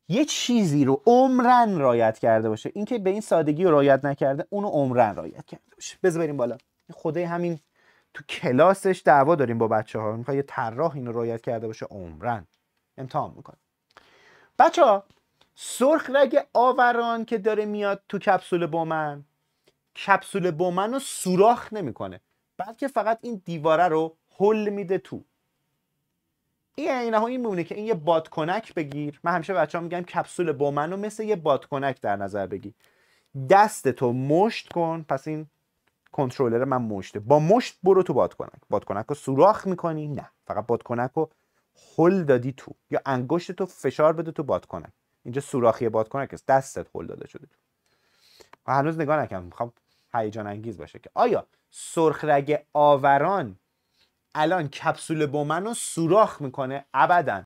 یه چیزی رو عمرن رعایت کرده باشه، این که به این سادگی رو رعایت نکرده اونو عمرن رعایت کرده باشه. بذار بریم بالا. خدای همین تو کلاسش دعوا داریم با بچه‌ها، میخواد یه طراح اینو رعایت کرده باشه عمرن امتحان میکنه. بچه‌ها سرخ رگ آوران که داره میاد تو کپسول بومن، کپسول بومن رو سوراخ نمیکنه، بلکه فقط این دیواره رو هل میده تو. این عینه ها این میمونه که این یه بادکنک بگیر. من همیشه بچه‌ها میگم کپسول بومن رو مثل یه بادکنک در نظر بگیر. دستتو مشت کن، پس این کنترلر من مشته، با مشت برو تو بادکنک رو سوراخ میکنی؟ نه، فقط بادکنک رو هل دادی تو. یا انگشتتو فشار بده تو بادکنک، اینجا سوراخی بادکنک است، دستت هل داده شده تو. هنوز نگاه نکنم، میخوام هیجان انگیز باشه که آیا سرخ رگ آوران الان کپسول بومن رو سوراخ میکنه؟ ابدا.